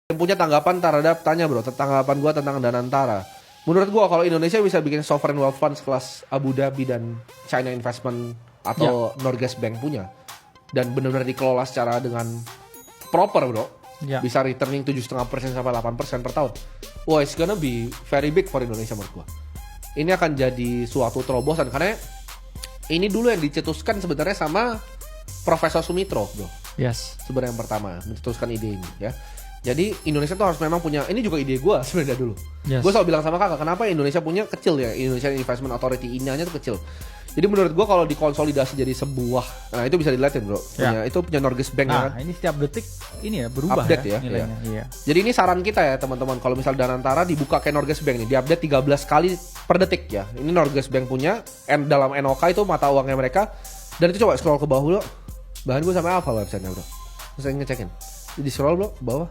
yang punya tanggapan terhadap tanggapan gue tentang Danantara. Menurut gue kalau Indonesia bisa bikin sovereign wealth fund sekelas Abu Dhabi dan China Investment atau Norges Bank punya, dan benar-benar dikelola secara dengan proper bro, bisa returning 7,5% sampai 8% per tahun. Wah, it's gonna be very big for Indonesia menurut gue. Ini akan jadi suatu terobosan karena ini dulu yang dicetuskan sebenarnya sama Profesor Sumitro bro. Yes. Sebenarnya yang pertama mencetuskan ide ini ya. Jadi Indonesia tuh harus memang punya, ini juga ide gue sebenarnya dulu. Yes. Gue selalu bilang sama kakak, kenapa Indonesia punya kecil ya, Indonesia Investment Authority INA-nya tuh kecil. Jadi menurut gue kalau dikonsolidasi jadi sebuah, nah itu bisa dilihatin bro, itu punya Norges Bank nah, ya kan. Ini setiap detik ini ya berubah update ya nilainya. Iya. Jadi ini saran kita ya teman-teman, kalau misal Danantara dibuka kayak Norges Bank nih, diupdate 13 kali per detik ya. Ini Norges Bank punya, dalam NOK itu mata uangnya mereka. Dan itu coba scroll ke bawah dulu, bahan gue sampai hafal websitenya bro. Terus saya ngecekin, di scroll bro ke bawah.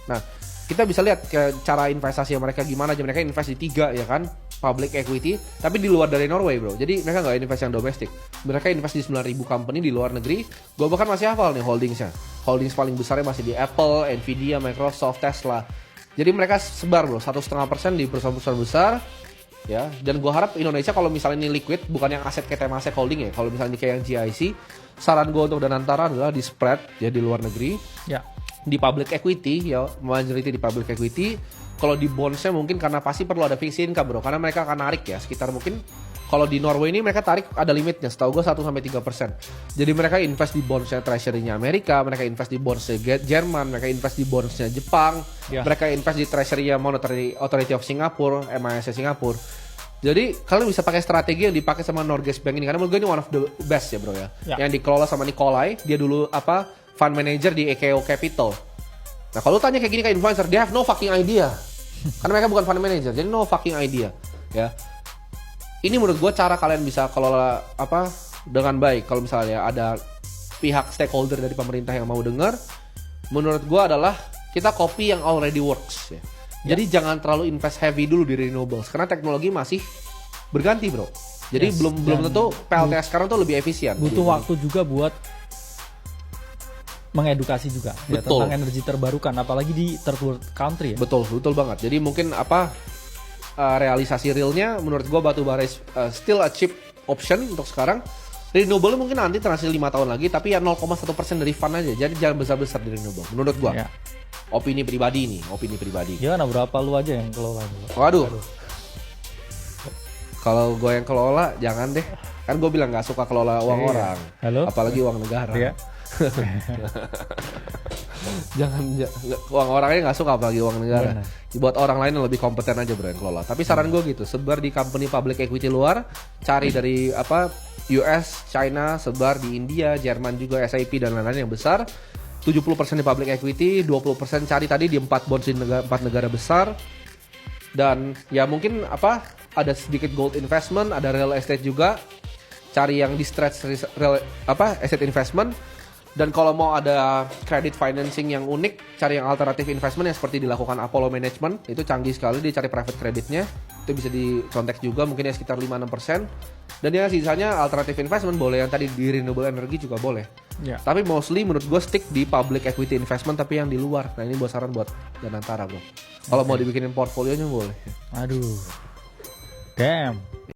Nah kita bisa lihat ke cara investasi mereka gimana aja. Mereka invest di 3 ya kan, public equity, tapi di luar dari Norway bro. Jadi mereka nggak invest yang domestik, mereka invest di 9.000 company di luar negeri. Gue bahkan masih hafal nih holdingsnya. Holdings paling besarnya masih di Apple, Nvidia, Microsoft, Tesla. Jadi mereka sebar bro, 1,5% di perusahaan-perusahaan besar ya. Dan gue harap Indonesia kalau misalnya ini liquid, bukan yang aset kayak Temasek Holding ya, kalau misalnya kayak yang GIC, saran gue untuk Danantara adalah di spread ya di luar negeri ya. Di public equity ya, majority di public equity. Kalau di bondsnya mungkin karena pasti perlu ada fixed income bro, karena mereka akan narik ya sekitar mungkin, kalau di Norway ini mereka tarik ada limitnya, setahu gue 1-3%. Jadi mereka invest di bondsnya treasury-nya Amerika, mereka invest di bondsnya Jerman, mereka invest di bondsnya Jepang, mereka invest di treasury-nya Monetary Authority of Singapore, MAS Singapura. Jadi kalian bisa pakai strategi yang dipakai sama Norges Bank ini, karena menurut gue ini one of the best ya bro ya. Yang dikelola sama Nikolai, dia dulu fund manager di EKO Capital. Nah kalau tanya kayak gini ke influencer, they have no fucking idea. Karena mereka bukan fund manager, jadi no fucking idea ya. Ini menurut gue cara kalian bisa kelola dengan baik. Kalau misalnya ada pihak stakeholder dari pemerintah yang mau dengar, menurut gue adalah kita copy yang already works ya. Jadi jangan terlalu invest heavy dulu di renewables, karena teknologi masih berganti bro. Jadi belum tentu PLTS sekarang tuh lebih efisien. Butuh waktu juga buat mengedukasi juga ya, tentang energi terbarukan, apalagi di third world country ya. Betul banget. Jadi mungkin realisasi realnya menurut gue batu bara still a cheap option untuk sekarang. Renewable mungkin nanti transisi 5 tahun lagi, tapi ya 0,1% dari fund aja. Jadi jangan besar-besar di renewable menurut gue. Opini pribadi. Gimana, berapa lu aja yang kelola? Waduh. Kalau gue yang kelola jangan deh. Kan gue bilang gak suka kelola uang orang. Apalagi uang negara. Jangan uang orangnya nggak suka, apalagi uang negara. Buat orang lain yang lebih kompeten aja bro yang kelola. Tapi saran gue gitu, sebar di company public equity luar, cari dari US, China, sebar di India, Jerman juga, SAP dan lain-lain yang besar. 70% di public equity, 20% cari tadi di 4 bonds di 4 negara besar. Dan ya mungkin ada sedikit gold investment, ada real estate juga. Cari yang di stretch asset investment. Dan kalau mau ada credit financing yang unik, cari yang alternatif investment yang seperti dilakukan Apollo Management. Itu canggih sekali, dia cari private creditnya. Itu bisa dicontek juga, mungkin ya sekitar 5-6%. Dan ya sisanya alternatif investment boleh, yang tadi di renewable energy juga boleh. Tapi mostly menurut gue stick di public equity investment, tapi yang di luar. Nah ini buat saran buat Danantara bro. Kalau mau dibikinin portfolionya boleh. Aduh, damn.